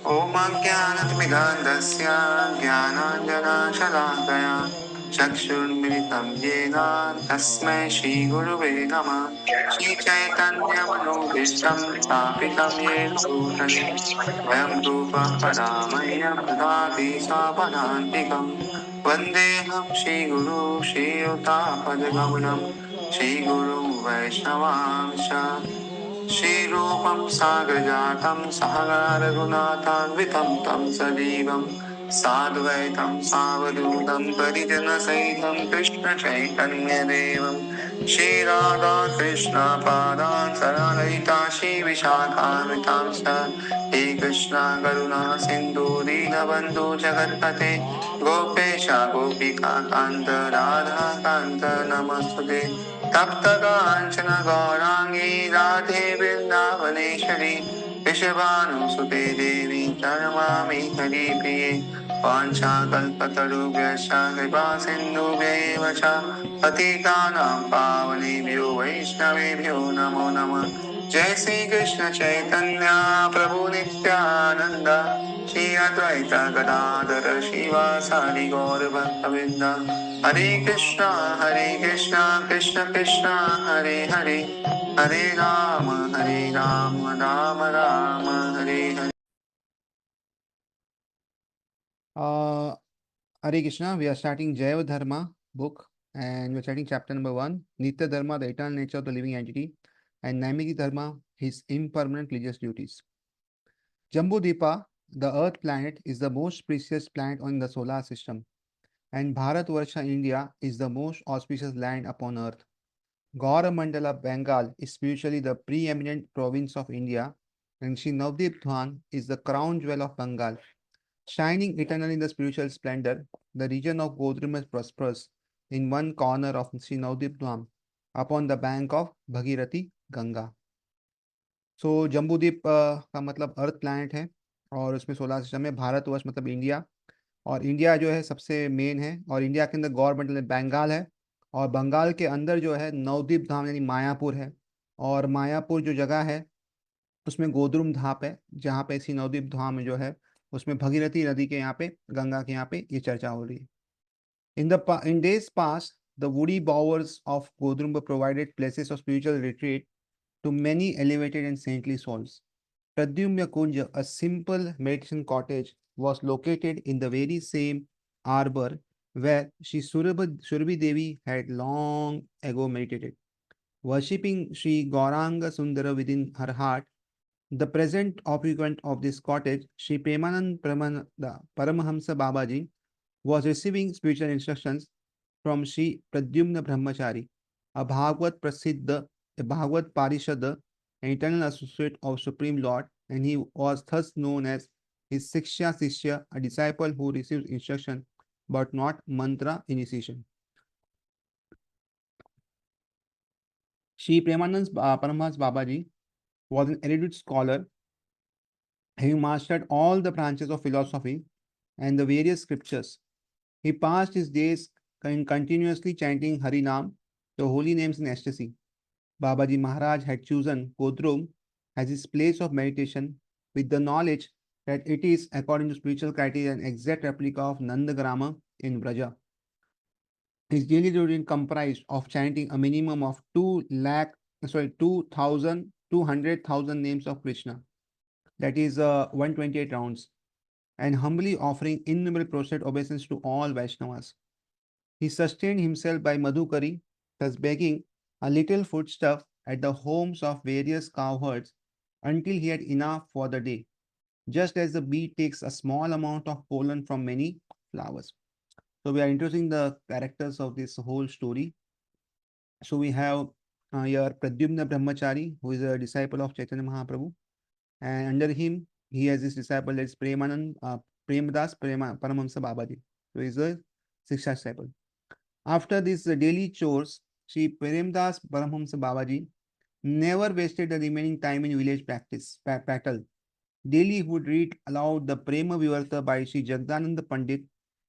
Om Jnanatmigandhasya Jnananjanashalakaya Chakshurmilitam Yena Tasmai Shri Guruve Namah Shri Chaitanya Manobishtam Sthapitam Yena Bhutale Vayam Rupa Paramaya Dadi Savanantikam Vandeham Shri Guru Shri Utapadagamanam Shri Guru Vaishnavamsha Shrirupam Sagrajatam Sahagara Gunathanvitam Tam Sajivam Sadvaitam Savadutam Parijana Saitam Krishna Chaitanya Devam Shri Radha Krishna Padan Saranarita Shri Vishakamitam Sa He Krishna Karuna Sindhu Dinabandhu Jagatpate Gopesha Gopika Kanta Radha Kanta Namaste तप्तकाञ्चन गौराङ्गी Radhe Vrindavaneshwari वृषभानुसुते देवी प्रणमामि हरिप्रिये वाञ्छाकल्पतरुभ्यश्च कृपा सिन्धुभ्यैव च पतितानां पावनेभ्यो वैष्णवेभ्यो नमो नमः जय श्री कृष्ण चैतन्य प्रभु Nityanand Shri Advaita Gadadhar श्रीवासादि गौरभक्तवृन्द Hare Krishna, Krishna Krishna, Hare Hare, Hare Rama, Rama Rama, Hare Hare. Hare Krishna, we are starting Jaiva Dharma book and we are starting chapter number 1, Nitya Dharma, the eternal nature of the living entity, and Naimiki Dharma, his impermanent religious duties. Jambudvipa, the earth planet, is the most precious planet on the solar system, and Bharatvarsha, India, is the most auspicious land upon earth. Gauramandala, Bengal, is spiritually the preeminent province of India, and Sri Navdeep Dhwan is the crown jewel of Bengal. Shining eternally in the spiritual splendor, the region of Godrum is prosperous in one corner of Sri Navdeep Dham upon the bank of Bhagirathi Ganga. So Jambudvipa का मतलब अर्थ planet है और उसमें solar system में भारतवर्ष मतलब India, और India जो है सबसे मेन है, और इंडिया के अंदर गवर्नमेंट बंगाल है, और बंगाल के अंदर जो है नवद्वीप धाम यानी मायापुर है, और मायापुर जो जगह है उसमें गोद्रुम धाम है जहाँ पे इसी नवद्वीप धाम में जो है उसमें भगीरथी नदी के यहाँ पे गंगा के यहाँ पे ये चर्चा हो रही है. In days past, the woody bowers of Godrumba provided places of spiritual retreat to many elevated and saintly souls. Pradyumna Kunja, a simple meditation cottage, was located in the very same arbor where Sri Surabhi Devi had long ago meditated. Worshipping Sri Gauranga Sundara within her heart, the present occupant of this cottage, Sri Premanand Paramahamsa Babaji, was receiving spiritual instructions from Sri Pradyumna Brahmachari, a Bhagavad Prasiddha, a Bhagavad Parishad, an eternal associate of Supreme Lord, and he was thus known as his Siksha Sishya, a disciple who receives instruction but not mantra initiation. Sri Premanand Paramahamsa Babaji was an erudite scholar. He mastered all the branches of philosophy and the various scriptures. He passed his days continuously chanting Harinam, the holy names in ecstasy. Babaji Maharaj had chosen Kodrum as his place of meditation with the knowledge that it is, according to spiritual criteria, an exact replica of Nandagrama in Braja. His daily routine comprised of chanting a minimum of 200,000 names of Krishna, that is 128 rounds, and humbly offering innumerable prostrate obeisance to all Vaishnavas. He sustained himself by madhukari, thus begging a little foodstuff at the homes of various cowherds until he had enough for the day, just as the bee takes a small amount of pollen from many flowers. So we are introducing the characters of this whole story. So we have here Pradyumna Brahmachari, who is a disciple of Chaitanya Mahaprabhu, and under him he has his disciple, that is Premanand Premadas Paramahamsa Babaji. So he is a Siksha disciple. After these daily chores, Sri Premdas Paramahamsa Babaji never wasted the remaining time in village prattle. Daily he would read aloud the Prema Vivarta by Sri Jagdananda Pandit,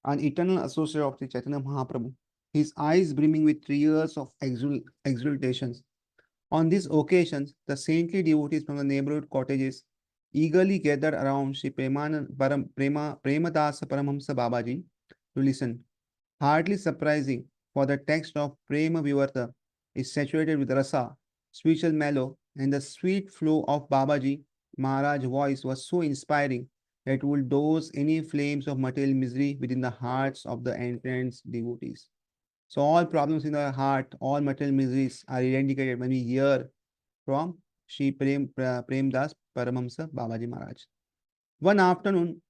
an eternal associate of Sri Chaitanya Mahaprabhu, his eyes brimming with tears of exultations. On these occasions, the saintly devotees from the neighborhood cottages eagerly gathered around Sri Premadasa Paramhamsa Babaji to listen. Hardly surprising, for the text of Prema Vivarta is saturated with rasa, spiritual mellow, and the sweet flow of Babaji Maharaj's voice was so inspiring that it would douse any flames of material misery within the hearts of the entranced devotees. So all problems in our heart, all material miseries are eradicated when we hear from Sri Premdas Paramahamsa Babaji Maharaj. One afternoon,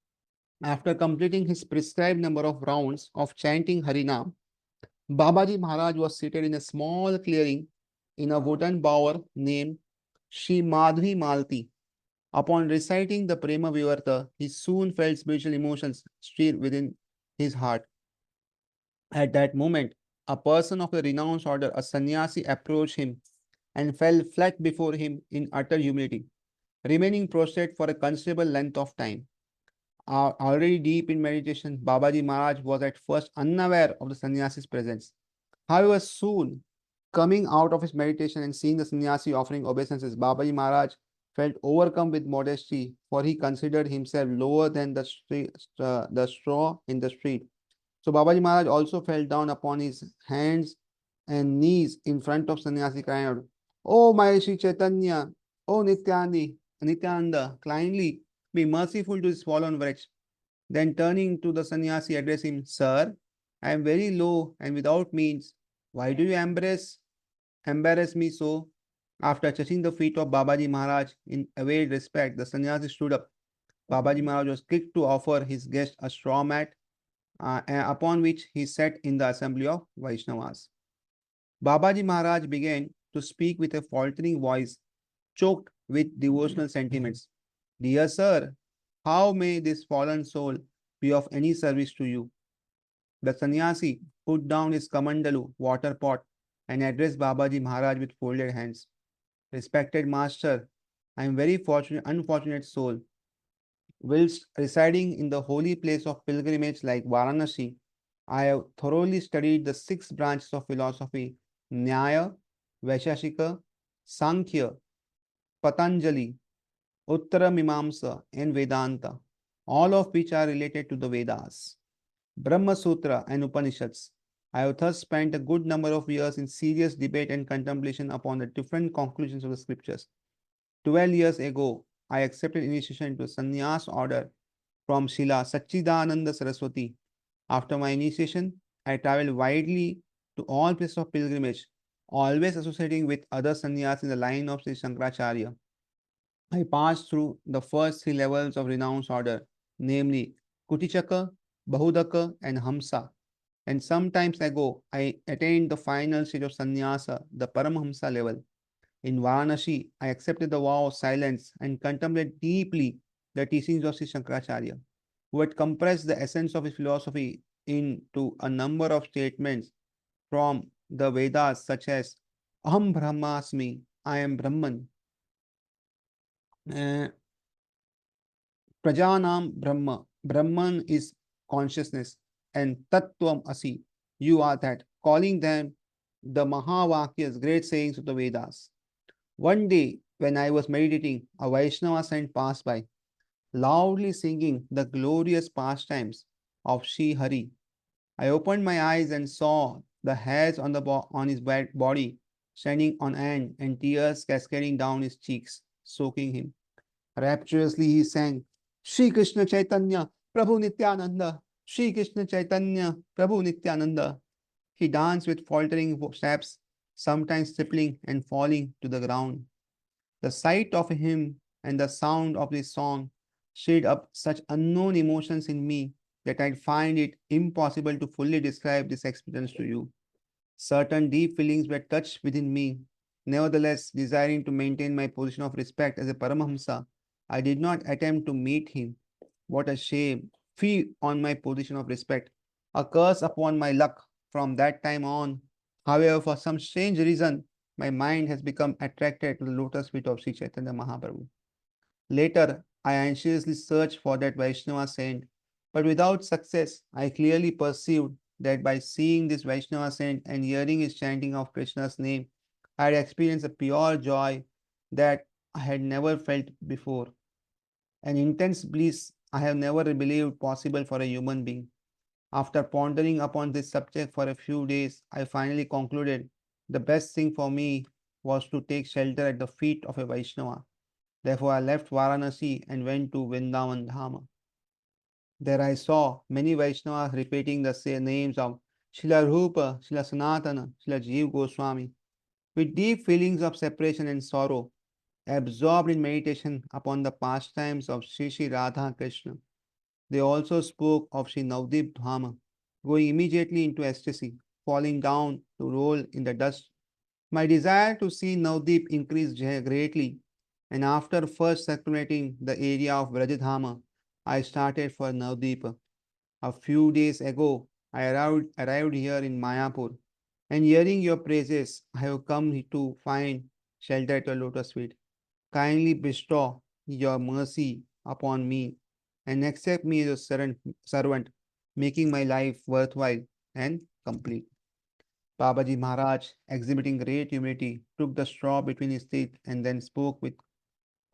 after completing his prescribed number of rounds of chanting Harinam, Babaji Maharaj was seated in a small clearing in a wooden bower named Shri Madhvi Malti. Upon reciting the Prema Vivarta, he soon felt spiritual emotions stir within his heart. At that moment, a person of the renounced order, a sannyasi, approached him and fell flat before him in utter humility, remaining prostrate for a considerable length of time. Already deep in meditation, Babaji Maharaj was at first unaware of the sannyasi's presence. However, soon coming out of his meditation and seeing the sannyasi offering obeisances, Babaji Maharaj felt overcome with modesty, for he considered himself lower than the straw in the street. So Babaji Maharaj also fell down upon his hands and knees in front of sannyasi, crying out, "Oh my Sri Chaitanya, oh Nityananda, kindly be merciful to this fallen wretch." Then turning to the sannyasi, addressed him, "Sir, I am very low and without means. Why do you embarrass me so?" After touching the feet of Babaji Maharaj in avowed respect, the sannyasi stood up. Babaji Maharaj was quick to offer his guest a straw mat, upon which he sat in the assembly of Vaishnavas. Babaji Maharaj began to speak with a faltering voice, choked with devotional sentiments. "Dear sir, how may this fallen soul be of any service to you?" The sannyasi put down his kamandalu water pot and addressed Babaji Maharaj with folded hands. "Respected master, I am very unfortunate soul. Whilst residing in the holy place of pilgrimage like Varanasi, I have thoroughly studied the six branches of philosophy: Nyaya, Vaishashika, Sankhya, Patanjali, Uttara Mimamsa, and Vedanta, all of which are related to the Vedas, Brahma Sutra, and Upanishads. I have thus spent a good number of years in serious debate and contemplation upon the different conclusions of the scriptures. 12 years ago, I accepted initiation into sannyas order from Srila Sachidananda Saraswati. After my initiation, I traveled widely to all places of pilgrimage, always associating with other sannyas in the line of Sri Shankaracharya. I passed through the first three levels of renounced order, namely Kutichaka, Bahudaka, and Hamsa. And some times ago, I attained the final stage of sannyasa, the Paramhamsa level. In Varanasi, I accepted the vow of silence and contemplated deeply the teachings of Sri Shankaracharya, who had compressed the essence of his philosophy into a number of statements from the Vedas, such as Aham Brahmasmi, I am Brahman, uh, Prajanam Brahma, Brahman is consciousness, and Tattvam Asi, you are that, calling them the Mahavakyas, great sayings of the Vedas. One day, when I was meditating, a Vaishnava saint passed by, loudly singing the glorious pastimes of Sri Hari. I opened my eyes and saw the hairs on on his body standing on end and tears cascading down his cheeks, soaking him. Rapturously he sang, "Shri Krishna Chaitanya, Prabhu Nityananda, Shri Krishna Chaitanya, Prabhu Nityananda." He danced with faltering steps, sometimes tripling and falling to the ground. The sight of him and the sound of his song stirred up such unknown emotions in me that I find it impossible to fully describe this experience to you. Certain deep feelings were touched within me. Nevertheless, desiring to maintain my position of respect as a Paramahamsa, I did not attempt to meet him. What a shame! Fee on my position of respect, a curse upon my luck from that time on. However, for some strange reason, my mind has become attracted to the lotus feet of Sri Chaitanya Mahaprabhu. Later, I anxiously searched for that Vaishnava saint, but without success. I clearly perceived that by seeing this Vaishnava saint and hearing his chanting of Krishna's name, I had experienced a pure joy that I had never felt before. an intense bliss I have never believed possible for a human being. After pondering upon this subject for a few days, I finally concluded the best thing for me was to take shelter at the feet of a Vaishnava. Therefore, I left Varanasi and went to Vrindavan Dhama. There I saw many Vaishnavas repeating the same names of Srila Rupa, Srila Sanatana, Srila Jiva Goswami, with deep feelings of separation and sorrow, absorbed in meditation upon the pastimes of Sri Radha Krishna. They also spoke of Sri Navdeep Dhama, going immediately into ecstasy, falling down to roll in the dust. My desire to see Navdeep increased greatly, and after first circulating the area of Vrajadhama, I started for Navdeep. A few days ago, I arrived here in Mayapur, and hearing your praises, I have come to find shelter at your lotus feet. Kindly bestow your mercy upon me and accept me as a servant, making my life worthwhile and complete. Babaji Maharaj, exhibiting great humility, took the straw between his teeth and then spoke with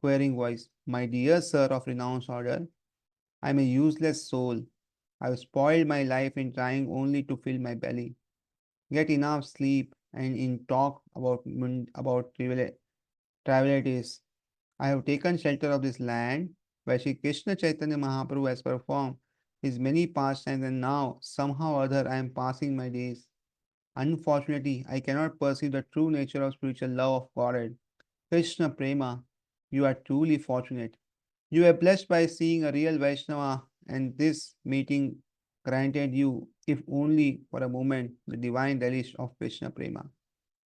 querying voice. My dear sir of renounced order, I am a useless soul. I have spoiled my life in trying only to fill my belly, get enough sleep, and in talk about trivialities. I have taken shelter of this land where Sri Krishna Chaitanya Mahaprabhu has performed his many pastimes, and now somehow or other I am passing my days. Unfortunately, I cannot perceive the true nature of spiritual love of Godhead. Krishna Prema, you are truly fortunate. You are blessed by seeing a real Vaishnava, and this meeting granted you, if only for a moment, the divine relish of Krishna Prema.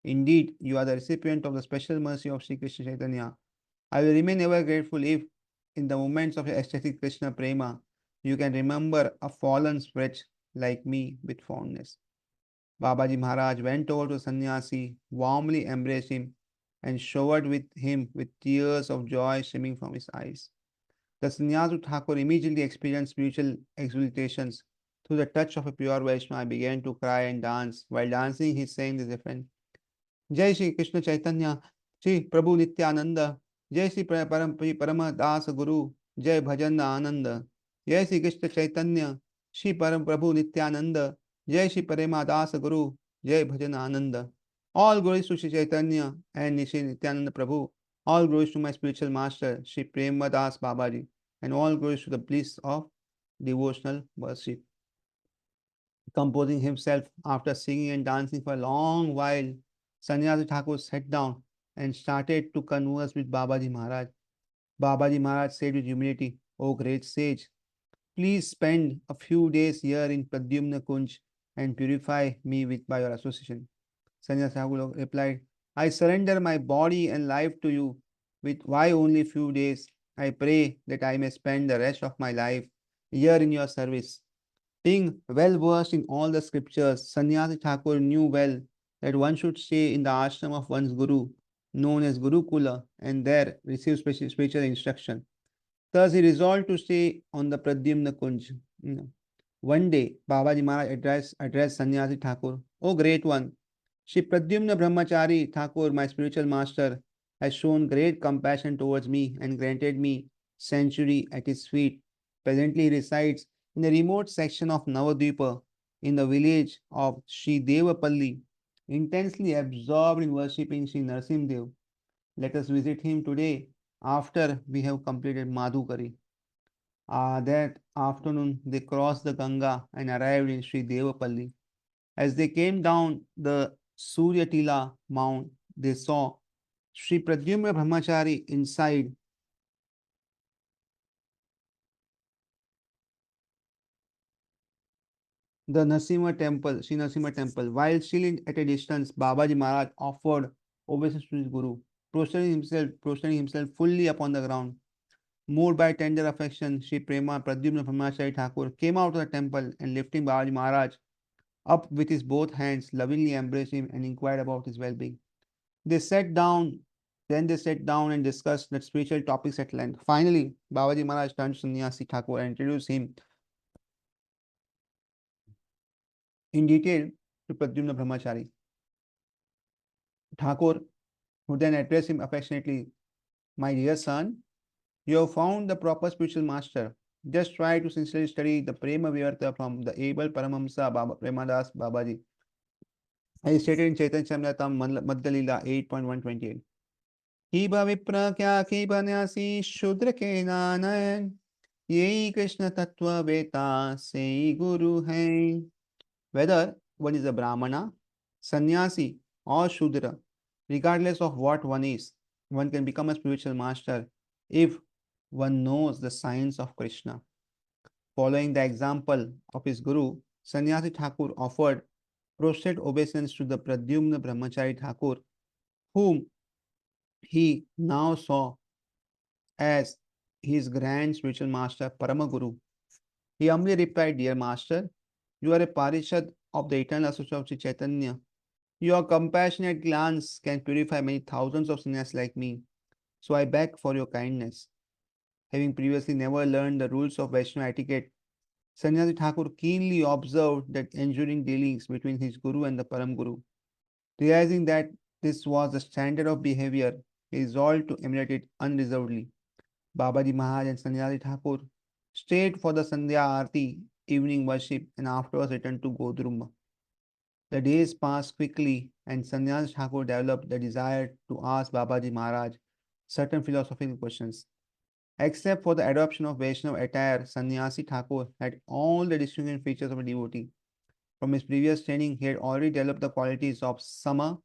Indeed, you are the recipient of the special mercy of Sri Krishna Chaitanya. I will remain ever grateful if, in the moments of your ecstatic Krishna Prema, you can remember a fallen wretch like me with fondness. Babaji Maharaj went over to Sannyasi, warmly embraced him, and showered with him with tears of joy streaming from his eyes. The Sannyasi Thakur immediately experienced spiritual exultations. Through the touch of a pure Vaishnava, began to cry and dance. While dancing, he sang this refrain: जय श्री कृष्ण चैतन्य श्री प्रभु नित्यानंद जय श्री परम दास गुरु जय भजन आनंद जय श्री कृष्ण चैतन्य श्री परम प्रभु नित्यानंद जय श्री दास गुरु जय भजन आनंद. All glories to Sri Chaitanya and Sri Nityananda Prabhu. All glories to my spiritual master Sri Das Babaji, and all glories to the bliss of devotional worship. Composing himself after singing and dancing for a long while, Sannyasi Thakur sat down and started to converse with Babaji Maharaj. Babaji Maharaj said with humility, O great sage, please spend a few days here in Pradyumna Kunj and purify me by your association. Sannyasi Thakur replied, I surrender my body and life to you. With why only few days? I pray that I may spend the rest of my life here in your service. Being well versed in all the scriptures, Sannyasi Thakur knew well that one should stay in the ashram of one's guru, known as Gurukula, and there receive spiritual instruction. Thus, he resolved to stay on the Pradyumna Kunj. One day, Babaji Maharaj addressed Sannyasi Thakur, O great one, Shri Pradyumna Brahmachari Thakur, my spiritual master, has shown great compassion towards me and granted me sanctuary at his feet. Presently, he resides in a remote section of Navadvipa in the village of Sri Devapalli, intensely absorbed in worshipping Sri Narsimdev. Let us visit him today after we have completed Madhukari. That afternoon, they crossed the Ganga and arrived in Sri Devapalli. As they came down the Suryatila Mount, they saw Sri Pradyumna Brahmachari inside the Nasimha temple, Sri Nasimha temple. While still at a distance, Babaji Maharaj offered obeisance to his guru, prostrating himself fully upon the ground. Moved by tender affection, Sri Pradyumna Brahmachari Thakur came out of the temple and lifting Babaji Maharaj up with his both hands, lovingly embraced him and inquired about his well-being. They sat down, they sat down and discussed the spiritual topics at length. Finally, Babaji Maharaj turned to Sannyasi Thakur and introduced him in detail to Pradyumna Brahmachari. Thakur, who then addressed him affectionately, My dear son, You have found the proper spiritual master. Just try to sincerely study the Prema Vyartha from the able Paramahamsa Baba Premadas Babaji. As stated in Chaitanya Chamritam Madhya Leela 8.128. He Vipra kya ki banyasi Shudra ke nanan. Yehi Krishna Tattva Veta Sei Guru hai. Whether one is a Brahmana, Sannyasi, or Shudra, regardless of what one is, one can become a spiritual master if one knows the science of Krishna. Following the example of his guru, Sannyasi Thakur offered prostrate obeisance to the Pradyumna Brahmachari Thakur, whom he now saw as his grand spiritual master Paramaguru. He humbly replied, Dear Master, you are a Parishad of the eternal association of Sri Chaitanya. Your compassionate glance can purify many thousands of sinners like me. So I beg for your kindness. Having previously never learned the rules of Vaishnava etiquette, Sannyasi Thakur keenly observed the enduring dealings between his Guru and the Param Guru. Realizing that this was the standard of behavior, he resolved to emulate it unreservedly. Babaji Maharaj and Sannyasi Thakur stayed for the Sandhya Aarti, evening worship, and afterwards returned to Godruma. The days passed quickly, and Sannyasi Thakur developed the desire to ask Babaji Maharaj certain philosophical questions. Except for the adoption of Vaishnava attire, Sannyasi Thakur had all the distinguishing features of a devotee. From his previous training, he had already developed the qualities of Sama,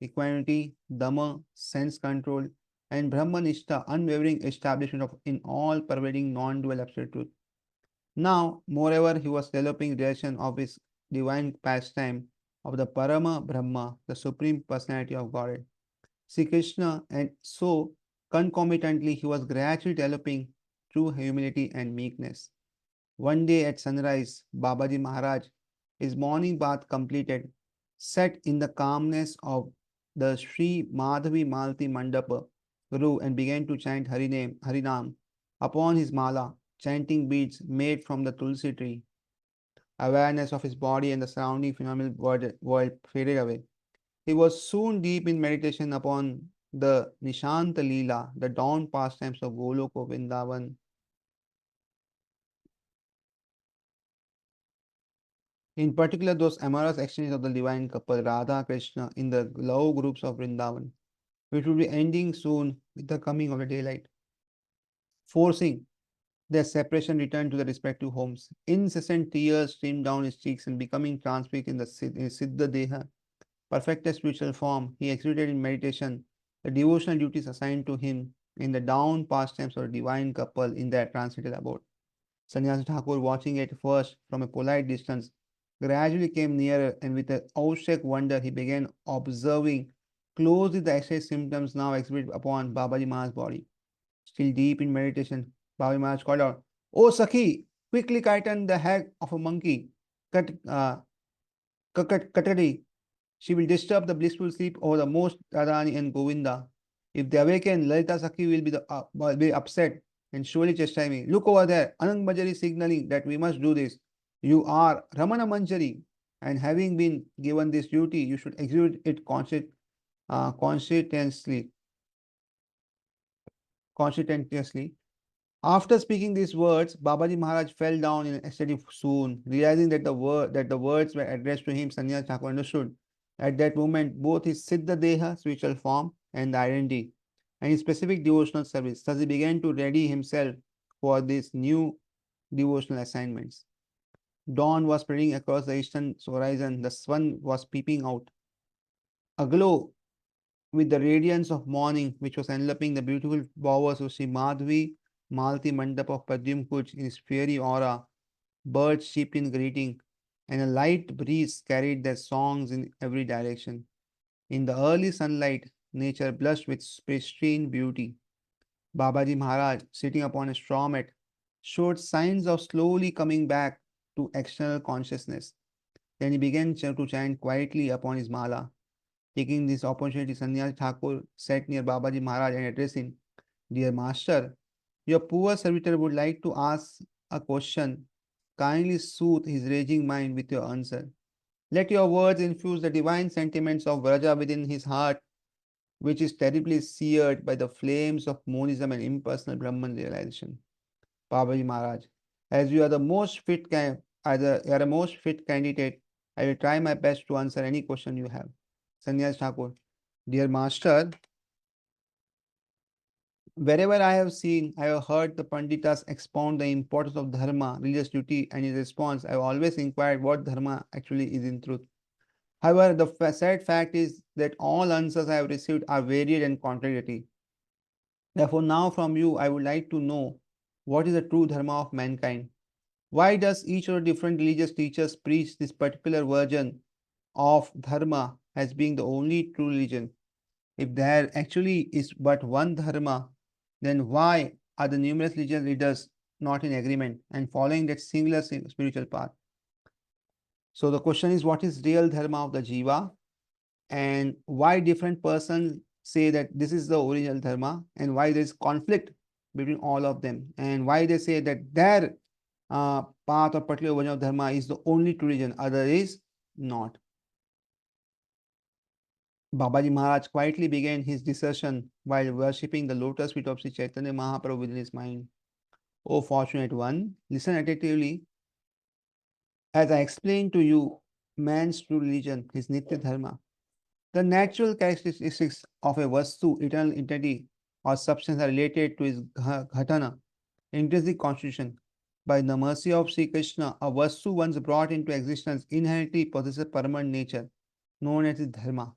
equanimity, Dhamma, sense control, and Brahmanishta, unwavering establishment of in all pervading non-dual absolute truth. Now, moreover, he was developing realization of his divine pastime of the Parama Brahma, the Supreme Personality of Godhead, Sri Krishna, and so concomitantly he was gradually developing true humility and meekness. One day at sunrise, Babaji Maharaj, his morning bath completed, sat in the calmness of the Sri Madhavi Malti Mandapa, grew and began to chant Harinam upon his mala, chanting beads made from the tulsi tree. Awareness of his body and the surrounding phenomenal world faded away. He was soon deep in meditation upon the Nishanta Leela, the dawn pastimes of Goloka Vrindavan. In particular, those amorous exchanges of the divine couple Radha Krishna in the love groups of Vrindavan, which will be ending soon with the coming of the daylight, forcing their separation return to their respective homes. Incessant tears streamed down his cheeks and becoming transfixed in the Siddha Deha, perfected spiritual form, he executed in meditation the devotional duties assigned to him in the down pastimes of the divine couple in their transcendental abode. Sannyasi Thakur, watching it first from a polite distance, gradually came nearer and with an awestruck wonder he began observing closely the excess symptoms now exhibited upon Babaji Maharaj's body. Still deep in meditation, Babaji Maharaj called out, "O Sakhi, quickly tighten the head of a monkey. Cut, Katari. She will disturb the blissful sleep over the most Radhani and Govinda. If they awaken, Lalita Sakhi will be upset and surely chastise me. Look over there. Anand Bajari is signaling that we must do this. You are Ramana Manjari, and having been given this duty, you should execute it conscientiously. Conscientiously. After speaking these words, Babaji Maharaj fell down in an ecstatic swoon, realizing that the words were addressed to him. Sannyasi Thakur understood at that moment both his Siddha Deha, spiritual form, and the identity, and his specific devotional service. Thus, he began to ready himself for these new devotional assignments. Dawn was spreading across the eastern horizon. The sun was peeping out, aglow with the radiance of morning, which was enveloping the beautiful bowers of Sri Madhvi Malti Mandap of Padyum Kuch in his fiery aura. Birds chirped in greeting, and a light breeze carried their songs in every direction. In the early sunlight, nature blushed with pristine beauty. Babaji Maharaj, sitting upon a straw mat, showed signs of slowly coming back to external consciousness. Then he began to chant quietly upon his mala. Taking this opportunity, Sannyasi Thakur sat near Babaji Maharaj and addressed him, Dear Master, your poor servitor would like to ask a question. Kindly soothe his raging mind with your answer. Let your words infuse the divine sentiments of Vraja within his heart which is terribly seared by the flames of monism and impersonal Brahman realization. Babaji Maharaj, as you are the most fit you are the most fit candidate, I will try my best to answer any question you have. Sannyas Thakur, dear Master, wherever I have seen, I have heard the Panditas expound the importance of dharma, religious duty, and in response, I have always inquired what dharma actually is in truth. However, the sad fact is that all answers I have received are varied and contradictory. Therefore, now from you, I would like to know what is the true dharma of mankind. Why does each of the different religious teachers preach this particular version of dharma as being the only true religion? If there actually is but one dharma, then why are the numerous religious leaders not in agreement and following that singular spiritual path? So the question is, what is real dharma of the jiva, and why different persons say that this is the original dharma, and why there is conflict between all of them, and why they say that their path or particular version of dharma is the only true religion, other is not. Babaji Maharaj quietly began his discussion while worshipping the lotus feet of Sri Chaitanya Mahaprabhu within his mind. O fortunate one, listen attentively as I explain to you man's true religion, his Nitya Dharma. The natural characteristics of a Vastu, eternal entity or substance are related to his Ghatana, intrinsic constitution. By the mercy of Sri Krishna, a Vastu once brought into existence inherently possesses permanent nature, known as his Dharma.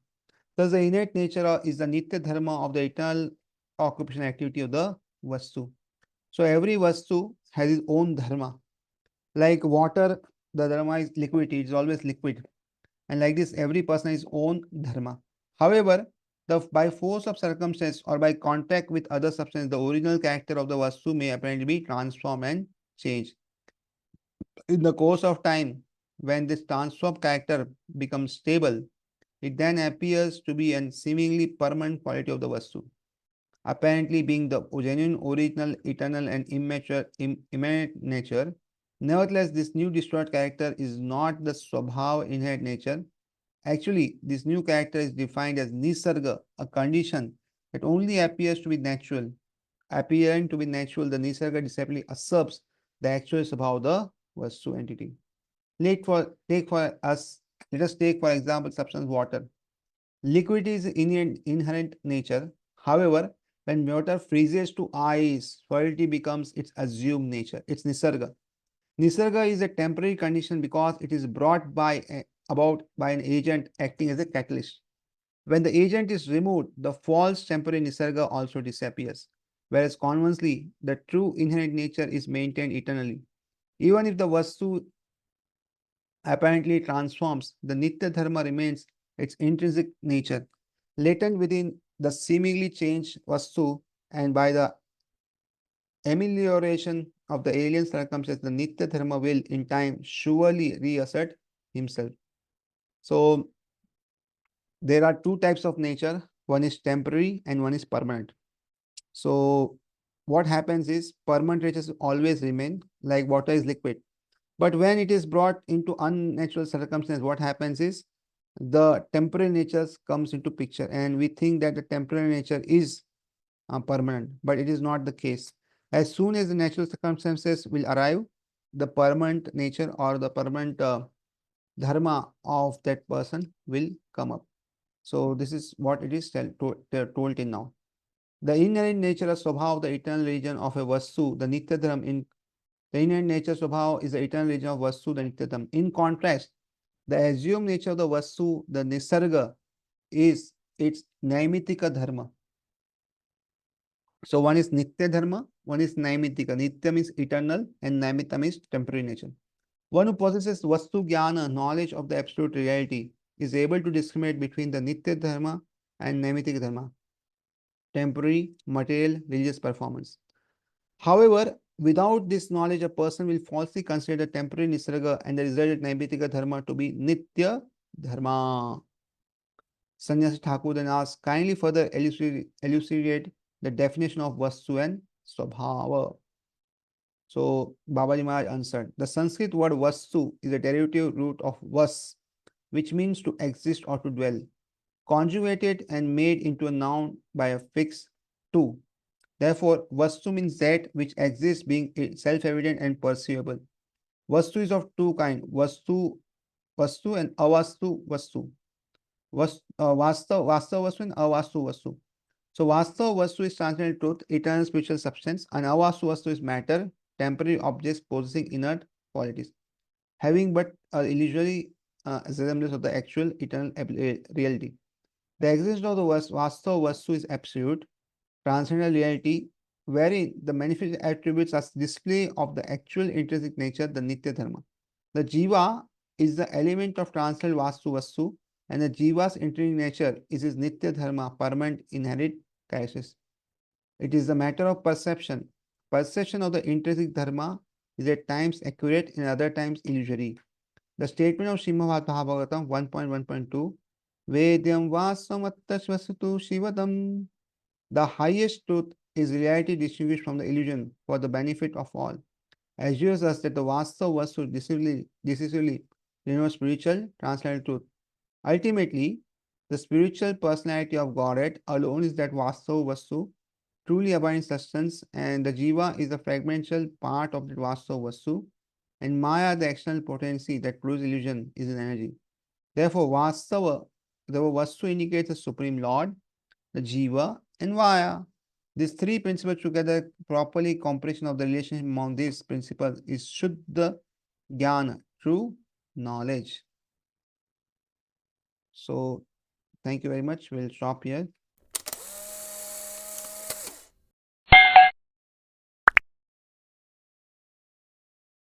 Thus, the innate nature is the Nitya Dharma of the eternal occupation activity of the Vastu. So, every Vastu has its own Dharma. Like water, the Dharma is liquidity, it is always liquid. And like this, every person has his own Dharma. However, by force of circumstance or by contact with other substances, the original character of the Vastu may apparently be transformed and changed. In the course of time, when this transformed character becomes stable, it then appears to be a seemingly permanent quality of the Vastu, apparently being the genuine, original, eternal, and immanent nature. Nevertheless, this new destroyed character is not the Swabhav inherent nature. Actually, this new character is defined as Nisarga, a condition that only appears to be natural. Appearing to be natural, the Nisarga simply usurps the actual Swabhav of the Vastu entity. Let us take for example substance water. Liquidity is inherent nature. However, when water freezes to ice, solidity becomes its assumed nature. It's Nisarga. Nisarga is a temporary condition because it is brought about by an agent acting as a catalyst. When the agent is removed, the false temporary Nisarga also disappears. Whereas conversely, the true inherent nature is maintained eternally. Even if the Vastu apparently transforms, the Nitya Dharma remains its intrinsic nature, latent within the seemingly changed Vastu, and by the amelioration of the alien circumstances, the Nitya Dharma will in time surely reassert himself. So, there are two types of nature, one is temporary and one is permanent. So, what happens is permanent natures always remain, like water is liquid. But when it is brought into unnatural circumstances, what happens is the temporary nature comes into picture, and we think that the temporary nature is permanent, but it is not the case. As soon as the natural circumstances will arrive, the permanent nature or the permanent dharma of that person will come up. So this is what it is told in now. The inherent nature of Swabhav, the eternal region of a Vastu, the Nityadham, in the inherent nature Swabhav is the eternal region of Vastu, the Nityadham. In contrast, the assumed nature of the Vastu, the Nisarga, is its Naimitika Dharma. So one is Nitya Dharma, one is Naimitika. Nitya means eternal and Naimita means temporary nature. One who possesses Vastu Jnana, knowledge of the absolute reality, is able to discriminate between the Nitya Dharma and Naimitika Dharma, temporary, material, religious performance. However, without this knowledge, a person will falsely consider the temporary Nisarga and the resultant Naimitika Dharma to be Nitya Dharma. Sannyasi Thakur then asks, kindly further elucidate the definition of Vastu and Swabhava. So Babaji Maharaj answered, the Sanskrit word Vastu is a derivative root of Vas, which means to exist or to dwell. conjugated and made into a noun by a fixed to. Therefore, vastu means that which exists, being self-evident and perceivable. Vastu is of two kinds, vastu and avastu vastu. Vastava vastu and avastu vastu. So Vastava Vastu is transcendental truth, eternal spiritual substance, and Avastu Vastu is matter, temporary objects possessing inert qualities, having but illusory resemblance of the actual eternal reality. The existence of the Vastava Vastu is absolute, transcendental reality, wherein the manifest attributes are display of the actual intrinsic nature, the Nitya Dharma. The Jiva is the element of transcendental Vastu Vastu, and the Jiva's intrinsic nature is his Nitya Dharma, permanent inherent characteristics. It is a matter of perception. Perception of the intrinsic dharma is at times accurate and other times illusory. The statement of Srimad Bhagavatam 1.1.2 Vedyam Vasamattashvasutu Shivadam. The highest truth is reality distinguished from the illusion for the benefit of all. Assures us that the Vastava Vastu decisively denotes spiritual transcendental truth. Ultimately, the spiritual personality of Godhead alone is that Vastava Vastu, truly abiding substance, and the Jiva is the fragmental part of the Vastava Vastu, and Maya, the external potency that produces illusion, is an energy. Therefore, Vastava, the Vastu indicates the Supreme Lord, the Jiva, and Vaya. These three principles together, properly comprehension of the relationship among these principles is Shuddha Jnana, true knowledge. So, thank you very much. We'll stop here.